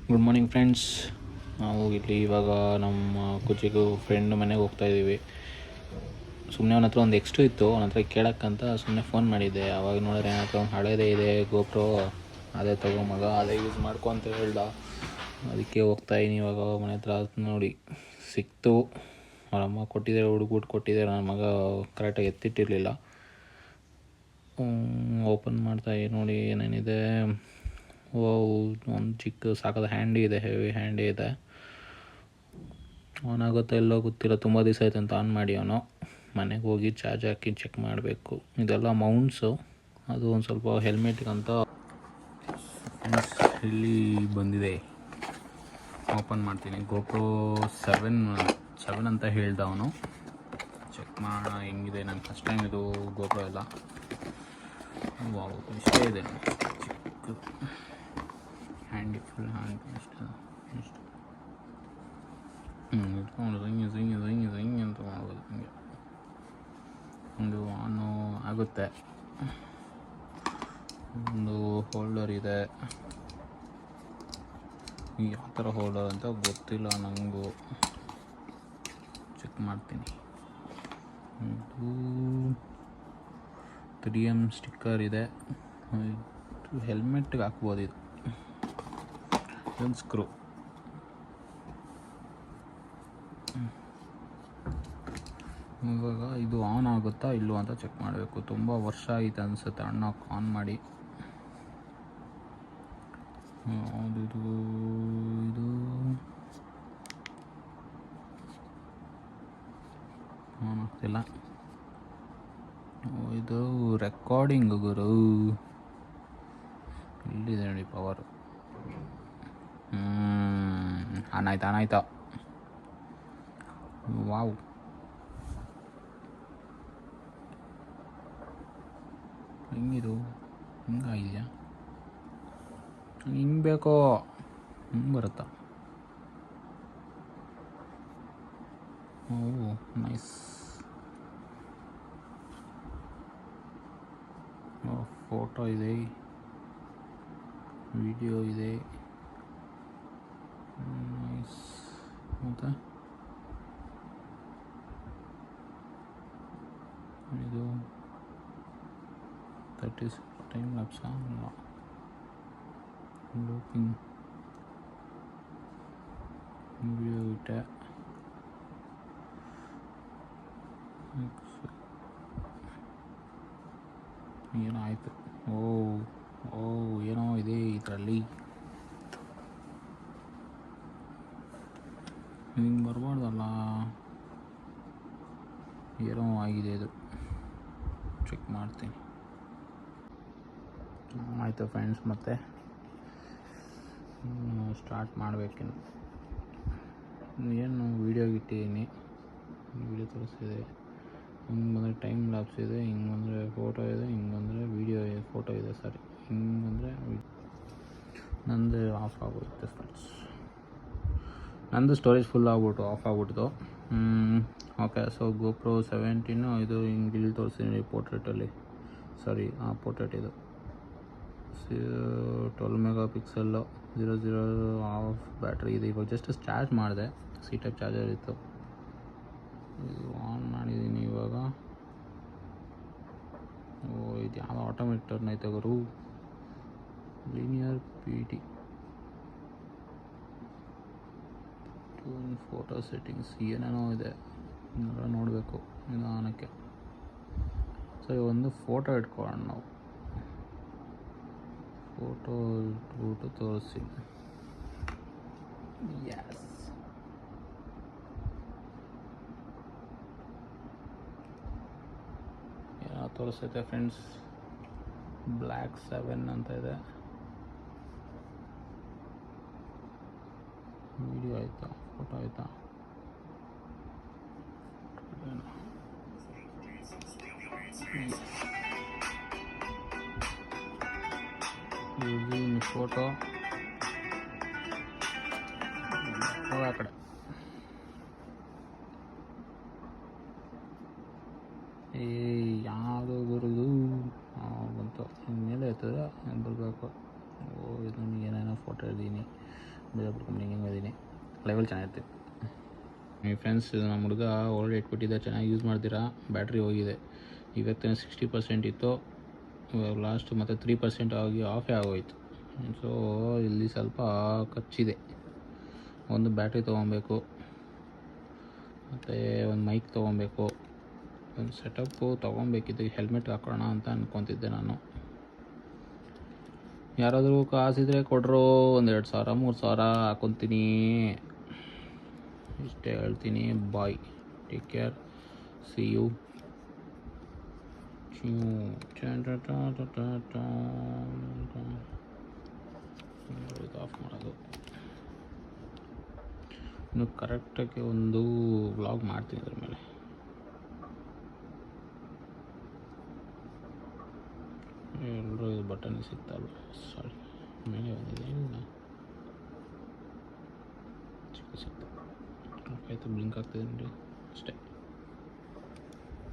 Good morning friends. ನಾವು ಇಲ್ಲಿ ಇವಾಗ ನಮ್ಮ ಕುಚಿಗೂ ಫ್ರೆಂಡ್ ಮನೆಗೆ ಹೋಗ್ತಾಯಿದ್ದೀವಿ. ಸುಮ್ಮನೆ ಅವನ ಹತ್ರ ಒಂದು ಎಕ್ಸ್ಟು ಇತ್ತು, ಅವನ ಹತ್ರ ಕೇಳೋಕ್ಕಂತ ಸುಮ್ಮನೆ ಫೋನ್ ಮಾಡಿದ್ದೆ. ಅವಾಗ ನೋಡಿದ್ರೆ ನನ್ನ ಹತ್ರ ಒಂದು ಹಳೇದೇ ಇದೆ ಗೋಪ್ರೋ, ಅದೇ ತಗೋ ಮಗ, ಅದೇ ಯೂಸ್ ಮಾಡ್ಕೊ ಅಂತ ಹೇಳ್ದ. ಅದಕ್ಕೆ ಹೋಗ್ತಾಯಿದ್ದೀನಿ ಇವಾಗ ಮನೆ ಹತ್ರ. ನೋಡಿ ಸಿಕ್ತು, ಅವರಮ್ಮ ಕೊಟ್ಟಿದ್ದಾರೆ, ಹುಡುಗ್ಬಿಟ್ಟು ಕೊಟ್ಟಿದ್ದಾರೆ. ನನ್ನ ಮಗ ಕರೆಕ್ಟಾಗಿ ಎತ್ತಿಟ್ಟಿರಲಿಲ್ಲ. ಓಪನ್ ಮಾಡ್ತಾಯಿ ನೋಡಿ ಏನೇನಿದೆ. ಒಂದು ಚಿಕ್ಕ ಸಾಕಾದ ಹ್ಯಾಂಡಿ ಇದೆ, ಹೆವಿ ಹ್ಯಾಂಡಿ ಇದೆ. ಆನ್ ಆಗುತ್ತೋ ಎಲ್ಲೋ ಗೊತ್ತಿಲ್ಲ, ತುಂಬ ದಿವಸ ಆಯ್ತು ಅಂತ ಆನ್ ಮಾಡಿ. ಅವನು ಮನೆಗೆ ಹೋಗಿ ಚಾರ್ಜ್ ಹಾಕಿ ಚೆಕ್ ಮಾಡಬೇಕು. ಇದೆಲ್ಲ ಮೌಂಟ್ಸು, ಅದು ಒಂದು ಸ್ವಲ್ಪ ಹೆಲ್ಮೆಟ್ಗಂತ ಇಲ್ಲಿ ಬಂದಿದೆ. ಓಪನ್ ಮಾಡ್ತೀನಿ. ಗೋಪ್ರೋ 7 ಅಂತ ಹೇಳ್ದ ಅವನು. ಚೆಕ್ ಮಾಡೋಣ ಹೆಂಗಿದೆ. ನಾನು ಫಸ್ಟ್ ಟೈಮ್ ಇದು ಗೋಪ್ರೋ ಎಲ್ಲ. ಇಷ್ಟೇ ಇದೆ ಚಿಕ್ಕ ಹ್ಯಾಂಡಿ, ಫುಲ್ ಹ್ಯಾಂಡ್ ಇಷ್ಟು ಇಟ್ಕೊಂಡು ರಿಂಗ್ ಅಂತ ಮಾಡ್ಬೋದು. ಹಿಂಗೆ ಒಂದು ಆನು ಆಗುತ್ತೆ. ಒಂದು ಹೋಲ್ಡರ್ ಇದೆ. ಯಾವ ಥರ ಹೋಲ್ಡರ್ ಅಂತ ಗೊತ್ತಿಲ್ಲ ನನಗೂ, ಚೆಕ್ ಮಾಡ್ತೀನಿ. ಇದು 3M ಸ್ಟಿಕ್ಕರ್ ಇದೆ. ಹೆಲ್ಮೆಟ್ಗೆ ಹಾಕ್ಬೋದು. ಇದು ಒಂದು ಸ್ಕ್ರೂ. ಇವಾಗ ಇದು ಆನ್ ಆಗುತ್ತಾ ಇಲ್ಲೋ ಅಂತ ಚೆಕ್ ಮಾಡಬೇಕು. ತುಂಬ ವರ್ಷ ಆಯಿತು ಅನಿಸುತ್ತೆ ಅಣ್ಣ ಆನ್ ಮಾಡಿ. ಇದು ಆನ್ ಆಗ್ತಿಲ್ಲ. ಇದು ರೆಕಾರ್ಡಿಂಗ್ ಗುರು. ಇಲ್ಲಿದೆ ನೋಡಿ ಪವರು. ಆನಾಯ್ತಾ. ವಾವ್, ಹೆಂಗಿದು ಹಿಂಗಾಗಿದೆಯಾ? ಹಿಂಗೆ ಬೇಕೋ ಹಿಂಗೆ ಬರುತ್ತಾ? ಓ ನೈಸ್. ಫೋಟೋ ಇದೆ, ವಿಡಿಯೋ ಇದೆ. ನೈಸ್. ಮತ್ತು ಇದು 36 ಟೈಮ್ ಲ್ಯಾಪ್ಸಾ? ಲೂಪಿಂಗ್ ವಿಡಿಯೋ ಇಟ್ಟೆ. ಏನೋ ಆಯಿತು. ಓ ಏನೋ ಇದೆ ಇದರಲ್ಲಿ. ಹಿಂಗೆ ಬರಬಾರ್ದಲ್ಲ, ಏನೋ ಆಗಿದೆ. ಇದು ಚೆಕ್ ಮಾಡ್ತೀನಿ. ಆಯಿತು ಫ್ರೆಂಡ್ಸ್, ಮತ್ತೆ ಸ್ಟಾರ್ಟ್ ಮಾಡಬೇಕೇನು. ಏನು ವೀಡಿಯೋಗೆ ಇಟ್ಟಿದ್ದೀನಿ, ವೀಡಿಯೋ ತೋರಿಸ್ತಿದೆ. ಹಿಂಗೆ ಬಂದರೆ ಟೈಮ್ ಲ್ಯಾಪ್ಸ್ ಇದೆ, ಹಿಂಗೆ ಬಂದರೆ ಫೋಟೋ ಇದೆ, ಹಿಂಗೆ ಬಂದರೆ ವೀಡಿಯೋ ಫೋಟೋ ಇದೆ. ಸಾರಿ, ಹಿಂಗೆ ಬಂದರೆ ನಂದು ಆಫ್ ಆಗೋಗುತ್ತೆ ಫ್ರೆಂಡ್ಸ್. ನಂದು ಸ್ಟೋರೇಜ್ ಫುಲ್ ಆಗ್ಬಿಟ್ಟು ಆಫ್ ಆಗ್ಬಿಡ್ತು. ಓಕೆ, ಸೊ ಗೋಪ್ರೋ 17 ಇದು ಹಿಂಗೆ ಇಲ್ಲಿ ತೋರಿಸ್ತೀನಿ ಪೋರ್ಟ್ರೇಟಲ್ಲಿ. ಸಾರಿ, ಪೋರ್ಟ್ರೇಟ್ ಇದು 12 ಮೆಗಾ ಪಿಕ್ಸೆಲ್ಲು, 00 ಆಫ್ ಬ್ಯಾಟ್ರಿ ಇದೆ. ಇವಾಗ ಜಸ್ಟ್ ಚಾರ್ಜ್ ಮಾಡಿದೆ, ಸಿ ಟೈಪ್ ಚಾರ್ಜರ್ ಇತ್ತು. ಇದು ಆನ್ ಮಾಡಿದ್ದೀನಿ ಇವಾಗ. ಇದು ಯಾವುದೋ ಆಟೋಮೆಟಿಕ್ ಟರ್ನ್ ಐತೆ ಗುರು. ಲೀನಿಯರ್ PT, ಫೋಟೋ ಸೆಟ್ಟಿಂಗ್ಸ್, ಏನೇನೋ ಇದೆ, ನೋಡಬೇಕು ನಿಧಾನಕ್ಕೆ. ಸೊ ಒಂದು ಫೋಟೋ ಇಟ್ಕೊಳ್ಳೋಣ ನಾವು. ಫೋಟೋ ಇಟ್ಬಿಟ್ಟು ತೋರಿಸಿ. ಯಸ್, ಏನೋ ತೋರಿಸ್ತೈತೆ ಫ್ರೆಂಡ್ಸ್. ಬ್ಲ್ಯಾಕ್ 7 ಅಂತ ಇದೆ. ವಿಡಿಯೋ ಆಯಿತಾ, ಫೋಟೋ ಆಯಿತಾ? ಯೂಸಿಂಗ್ ಫೋಟೋ ಆ ಕಡೆ. ಯಾವುದು ಬರೋದು ಬಂತು, ಮೇಲೆ ಇರ್ತದೆ ಬರಬೇಕು. ಇದನ್ನು ಏನೇನೋ ಫೋಟೋ ಇದ್ದೀನಿ. ಬಿಜಾಪುರ ಕಂಪ್ನಿಗೆ ಹೆಂಗೆ ಇದ್ದೀನಿ, ಲೆವೆಲ್ ಚೆನ್ನಾಗಿರ್ತೀನಿ. ಈ ಫ್ರೆಂಡ್ಸ್ ನಮ್ಮ ಹುಡುಗ ಒಳ್ಳೆ ಇಟ್ಬಿಟ್ಟಿದ್ದೆ, ಚೆನ್ನಾಗಿ ಯೂಸ್ ಮಾಡ್ತೀರಾ. ಬ್ಯಾಟ್ರಿ ಹೋಗಿದೆ, ಇವತ್ತಿನ 60% ಇತ್ತು, ಲಾಸ್ಟ್ ಮತ್ತು 3% ಆಗಿ ಆಫೇ ಆಗೋಯ್ತು. ಸೊ ಇಲ್ಲಿ ಸ್ವಲ್ಪ ಖರ್ಚಿದೆ. ಒಂದು ಬ್ಯಾಟ್ರಿ ತೊಗೊಬೇಕು, ಮತ್ತು ಒಂದು ಮೈಕ್ ತೊಗೊಬೇಕು, ಒಂದು ಸೆಟಪ್ಪು ತೊಗೊಬೇಕಿತ್ತು. ಹೆಲ್ಮೆಟ್ ಹಾಕೋಣ ಅಂತ ಅಂದ್ಕೊತಿದ್ದೆ ನಾನು. ಯಾರಾದರೂ ಕಾಸಿದ್ರೆ ಕೊಟ್ಟರು, ಒಂದು 2,000 3,000 ಹಾಕೊತೀನಿ. ಇಷ್ಟೇ ಹೇಳ್ತೀನಿ. Bye, take care, see you. Off ಮಾಡೋದು. ಇನ್ನು ಕರೆಕ್ಟಾಗಿ ಒಂದು ವ್ಲಾಗ್ ಮಾಡ್ತೀನಿ ಅದ್ರ ಮೇಲೆ. ಎಲ್ಲರೂ ಇದು ಬಟನ್ ಸಿಗ್ತಲ್ಲ, ಸಾರಿ ಮೇಲೆ ಬಂದಿದೆ, ಸಿಗ್ತಾ ಆಯಿತು. ಬ್ಲಿಂಕ್ ಆಗ್ತಿದೆ ನೋಡಿ ಅಷ್ಟೇ.